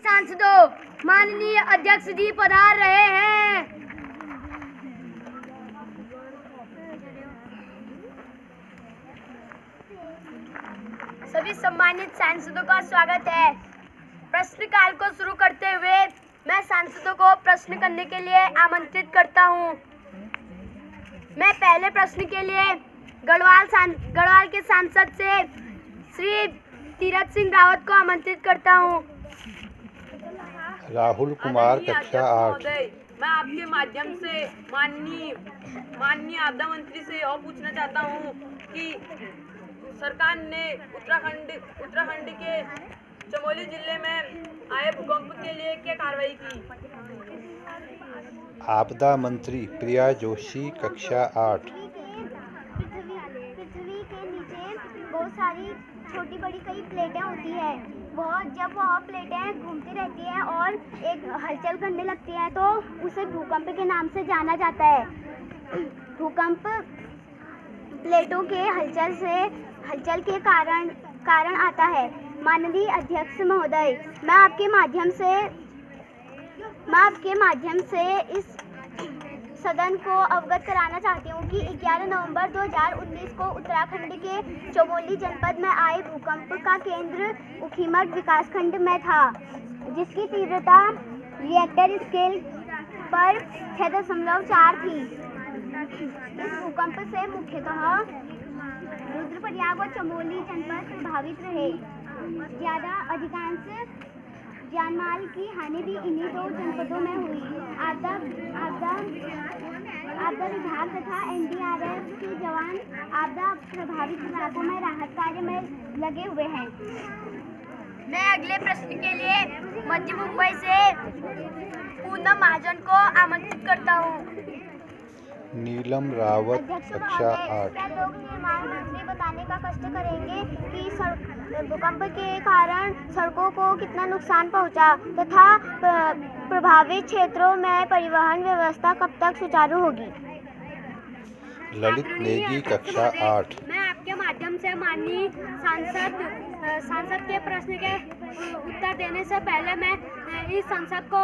सांसदों, माननीय अध्यक्ष जी पधार रहे हैं। सभी सम्मानित सांसदों का स्वागत है। प्रश्नकाल को शुरू करते हुए मैं सांसदों को प्रश्न करने के लिए आमंत्रित करता हूं। मैं पहले प्रश्न के लिए गढ़वाल के सांसद से श्री तीरथ सिंह रावत को आमंत्रित करता हूं। राहुल कुमार, कक्षा 8। मैं आपके माध्यम से माननीय आपदा मंत्री से और पूछना चाहता हूँ कि सरकार ने उत्तराखंड के चमोली जिले में आए भूकंप के लिए क्या कार्रवाई की? आपदा मंत्री प्रिया जोशी, कक्षा 8। पृथ्वी के नीचे बहुत सारी छोटी बड़ी कई प्लेटें होती है। जब वह प्लेटें घूमती रहती हैं और एक हलचल करने लगती हैं तो उसे भूकंप के नाम से जाना जाता है। भूकंप प्लेटों के हलचल के कारण आता है। माननीय अध्यक्ष महोदय, मैं आपके माध्यम से इस सदन को अवगत कराना चाहती हूँ कि 11 नवंबर 2019 को उत्तराखंड के चमोली जनपद में आए भूकंप का केंद्र ऊखीमठ विकासखंड में था, जिसकी तीव्रता रिएक्टर स्केल पर 6.4 थी। इस भूकंप से मुख्यतः रुद्रप्रयाग और चमोली जनपद प्रभावित रहे। अधिकांश जानमाल की हानि भी इन्हीं दो जनपदों में हुई। आपदा विभाग तथा एनडीआरएफ के जवान आपदा प्रभावित इलाकों में राहत कार्य में लगे हुए हैं। मैं अगले प्रश्न के लिए मध्य मुंबई से पूनम महाजन को आमंत्रित करता हूँ। नीलम रावत, कक्षा 8। क्या लोक निर्माण मंत्री बताने का कष्ट करेंगे कि भूकंप के कारण सड़कों को कितना नुकसान पहुंचा तथा प्रभावित क्षेत्रों में परिवहन व्यवस्था कब तक सुचारू होगी? ललित नेगी, कक्षा 8। मैं आपके माध्यम से माननीय सांसद के प्रश्न के उत्तर देने से पहले मैं इस संसद को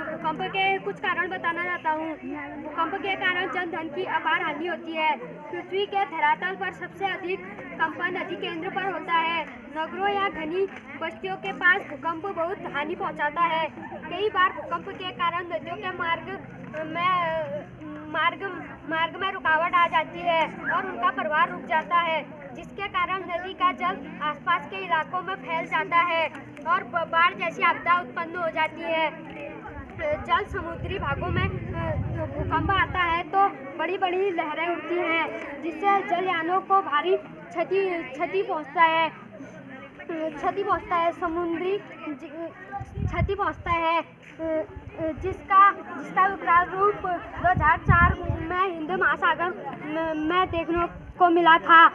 भूकंप के कुछ कारण बताना चाहता हूँ। भूकंप के कारण जन धन की अपार हानि होती है। पृथ्वी के धरातल पर सबसे अधिक कंपन नदी केंद्र पर होता है। नगरों या घनी बस्तियों के पास भूकंप बहुत हानि पहुँचाता है। कई बार भूकंप के कारण नदियों के मार्ग में रुकावट आ जाती है और उनका प्रवाह रुक जाता है, जिसके कारण नदी का जल आसपास के इलाकों में फैल जाता है और बाढ़ जैसी आपदा उत्पन्न हो जाती है। जल समुद्री भागों में भूकंप आता है तो बड़ी बड़ी लहरें उठती हैं, जिससे जलयानों को भारी क्षति पहुंचता है। समुद्री क्षति पहुंचता है, जिसका विकराल रूप 2004 में हिंद महासागर में देखने को मिला था।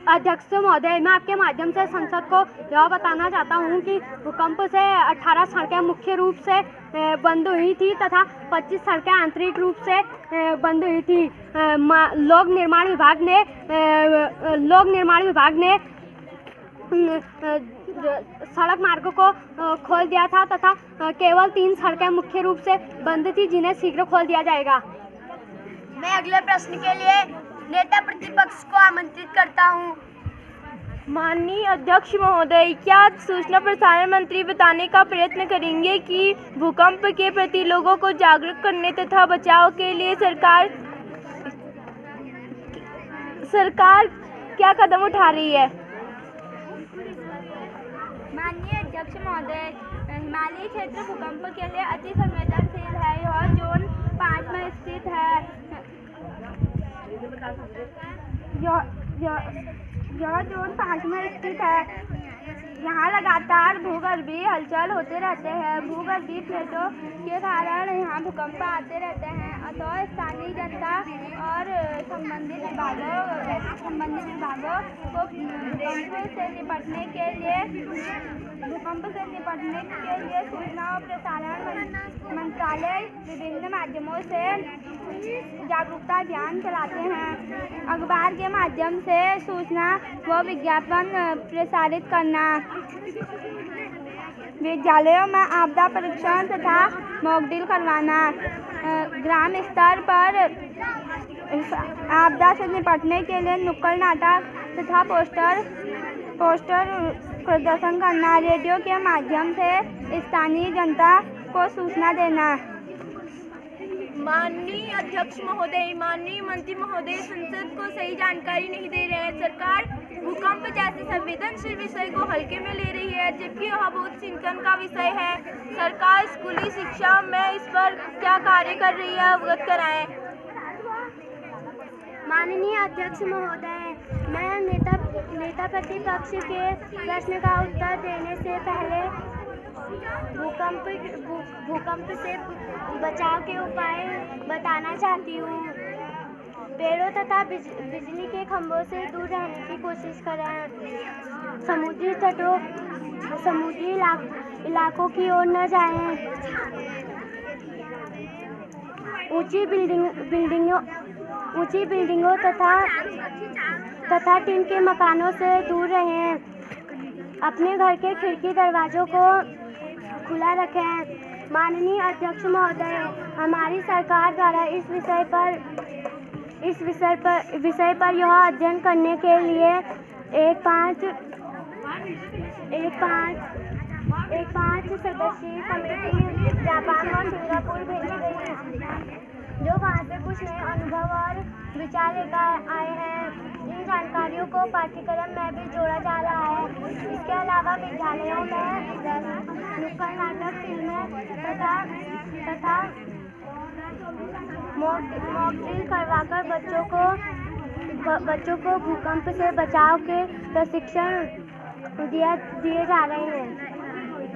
अध्यक्ष महोदय, मैं आपके माध्यम से संसद को यह बताना चाहता हूँ कि भूकंप से 18 सड़कें मुख्य रूप से बंद हुई थी तथा 25 सड़कें आंतरिक रूप से बंद हुई थी। लोक निर्माण विभाग ने सड़क मार्ग को खोल दिया था तथा केवल 3 सड़कें मुख्य रूप से बंद थी, जिन्हें शीघ्र खोल दिया जाएगा। मैं अगले प्रश्न के लिए नेता प्रतिपक्ष को आमंत्रित करता हूँ। माननीय अध्यक्ष महोदय, क्या सूचना प्रसारण मंत्री बताने का प्रयत्न करेंगे कि भूकंप के प्रति लोगों को जागरूक करने तथा बचाव के लिए सरकार क्या कदम उठा रही है? माननीय अध्यक्ष महोदय, हिमालयी क्षेत्र भूकंप के लिए अति संवेदनशील है। यह जोन 5 में स्थित है। यह जोन 5 में स्थित है। यहाँ लगातार भूगर्भीय हलचल होते रहते हैं। भूगर्भीय प्लेटों के कारण यहाँ भूकंप आते रहते हैं। अतः स्थानीय जनता और संबंधित विभागों को भूकंप से निपटने के लिए सूचना और प्रसारण मंत्रालय विभिन्न माध्यमों से जागरूकता अभियान चलाते हैं। अखबार के माध्यम से सूचना व विज्ञापन प्रसारित करना। विद्यालयों में आपदा परीक्षण तथा मॉक ड्रिल करवाना, ग्राम स्तर पर आपदा से निपटने के लिए नुक्कड़ नाटक तथा पोस्टर प्रदर्शन करना, रेडियो के माध्यम से स्थानीय जनता को सूचना देना। माननीय अध्यक्ष महोदय, माननीय मंत्री महोदय संसद को सही जानकारी नहीं दे रहे हैं। सरकार भूकंप जैसे संवेदनशील विषय को हल्के में ले रही है, जबकि यह बहुत चिंतन का विषय है। सरकार स्कूली शिक्षा में इस पर क्या कार्य कर रही है, अवगत कराएं। माननीय अध्यक्ष महोदय, मैं नेता प्रतिपक्ष के प्रश्न का उत्तर देने से पहले भूकंप से बचाव के उपाय बताना चाहती हूँ। पेड़ों तथा बिजली के खंभों से दूर रहने की कोशिश करें। समुद्री तटों समुद्री इलाकों की ओर न जाएं। ऊंची बिल्डिंगों तथा टीन के मकानों से दूर रहें। अपने घर के खिड़की दरवाजों को खुला रखें। माननीय अध्यक्ष महोदय, हमारी सरकार द्वारा इस विषय पर यह अध्ययन करने के लिए एक पाँच सदस्यीय कमेटी जापान और सिंगापुर भेजी गई, जो वहाँ से कुछ नए अनुभव और विचार लेकर आए हैं। इन जानकारियों को पाठ्यक्रम में भी जोड़ा जा रहा है। इसके अलावा विद्यालयों में नुक्कड़ नाटक, फिल्में तथा मॉक ड्रिल करवाकर बच्चों को भूकंप से बचाव के प्रशिक्षण दिए जा रहे हैं।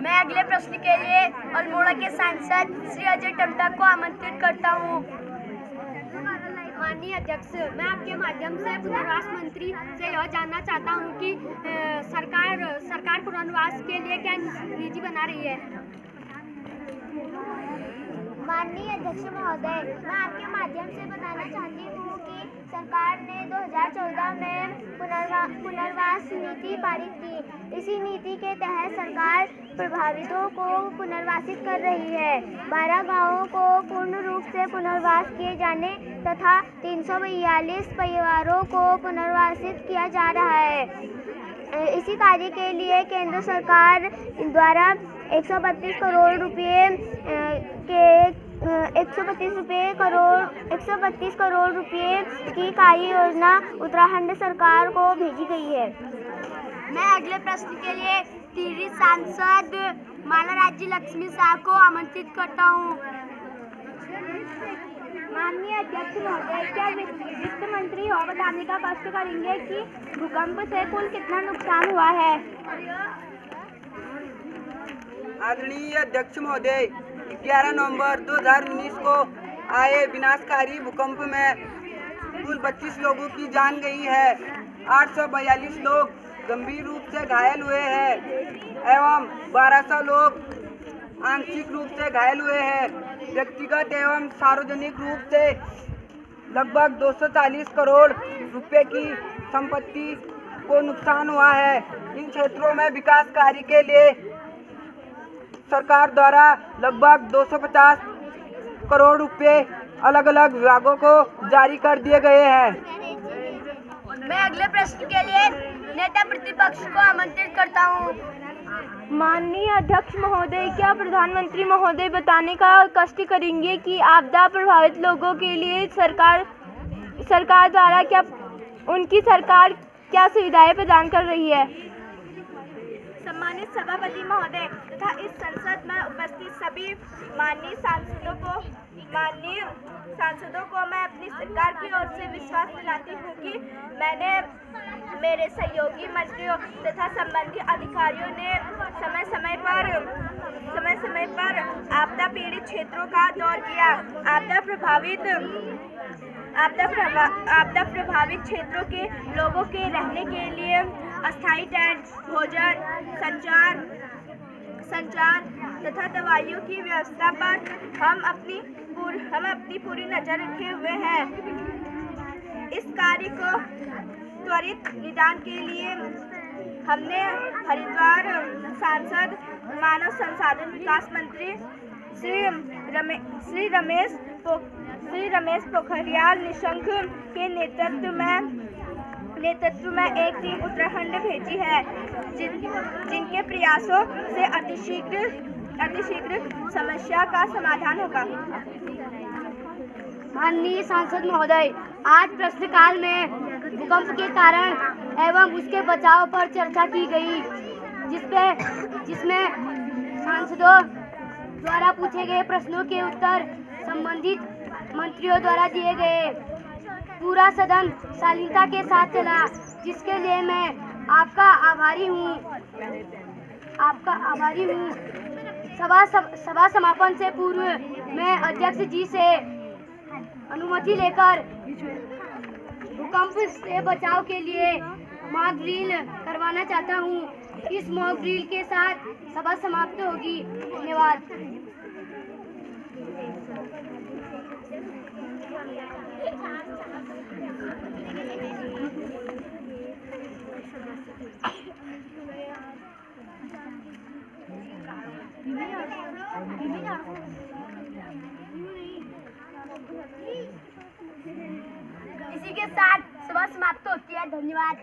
मैं अगले प्रश्न के लिए अल्मोड़ा के सांसद श्री अजय टम्टा को आमंत्रित करता हूँ। माननीय अध्यक्ष, मैं आपके माध्यम से पुनर्वास मंत्री से यह जानना चाहता हूँ कि सरकार पुनर्वास के लिए क्या नीति बना रही है। माननीय अध्यक्ष महोदय, मैं आपके माध्यम से बताना चाहती हूँ कि सरकार ने 2014 में पुनर्वास नीति पारित की। इसी नीति के तहत सरकार प्रभावितों को पुनर्वासित कर रही है। 12 गांवों को पूर्ण रूप से पुनर्वास किए जाने तथा 342 परिवारों को पुनर्वासित किया जा रहा है। इसी कार्य के लिए केंद्र सरकार द्वारा 132 करोड़ रुपए की कार्य योजना उत्तराखंड सरकार को भेजी गई है। मैं अगले प्रश्न के लिए टिहरी सांसद माला राज्य लक्ष्मी शाह को आमंत्रित करता हूँ। माननीय अध्यक्ष महोदय, क्या वित्त मंत्री यह बताने का कष्ट करेंगे कि भूकंप से कुल कितना नुकसान हुआ है। आदरणीय अध्यक्छ महोदय, 11 नवंबर 2019 को आए विनाशकारी भूकंप में कुल 25 लोगों की जान गई है। 842 लोग गंभीर रूप से घायल हुए हैं एवं 1200 लोग आंशिक रूप से घायल हुए हैं। व्यक्तिगत एवं सार्वजनिक रूप से लगभग 240 करोड़ रुपए की संपत्ति को नुकसान हुआ है। इन क्षेत्रों में विकास कार्य के लिए सरकार द्वारा लगभग 250 करोड़ रुपए अलग अलग विभागों को जारी कर दिए गए हैं। मैं अगले प्रश्न के लिए नेता प्रतिपक्ष को आमंत्रित करता हूँ। माननीय अध्यक्ष महोदय, क्या प्रधानमंत्री महोदय बताने का कष्ट करेंगे कि आपदा प्रभावित लोगों के लिए सरकार द्वारा उनकी सरकार क्या सुविधाएं प्रदान कर रही है। सम्मानित सभापति महोदय तथा इस संसद में उपस्थित सभी माननीय सांसदों को मैं अपनी सरकार की ओर से विश्वास दिलाती हूँ कि मेरे सहयोगी मंत्रियों तथा संबंधित अधिकारियों ने समय समय पर आपदा पीड़ित क्षेत्रों का दौर किया। आपदा प्रभावित क्षेत्रों के लोगों के रहने के लिए अस्थायी टेंट, भोजन, संचार तथा दवाइयों की व्यवस्था पर हम अपनी पूरी नजर रखे हुए हैं। इस कार्य को त्वरित निदान के लिए हमने हरिद्वार सांसद मानव संसाधन विकास मंत्री श्री रमेश पोखरियाल निशंक के नेतृत्व में एक टीम उत्तराखंड भेजी है, जिनके प्रयासों से अतिशीघ्र समस्या का समाधान होगा। माननीय सांसद महोदय, आज प्रश्नकाल में भूकंप के कारण एवं उसके बचाव पर चर्चा की गई, जिसमें सांसदों द्वारा पूछे गए प्रश्नों के उत्तर संबंधित मंत्रियों द्वारा दिए गए। पूरा सदन शालीनता के साथ चला, जिसके लिए मैं आपका आभारी हूँ। सभा समापन से पूर्व मैं अध्यक्ष जी से अनुमति लेकर भूकंप से बचाव के लिए मॉक ड्रिल करवाना चाहता हूँ। इस मॉक ड्रिल के साथ सभा समाप्त होगी। धन्यवाद। इसी के साथ सभा समाप्त होती है। धन्यवाद।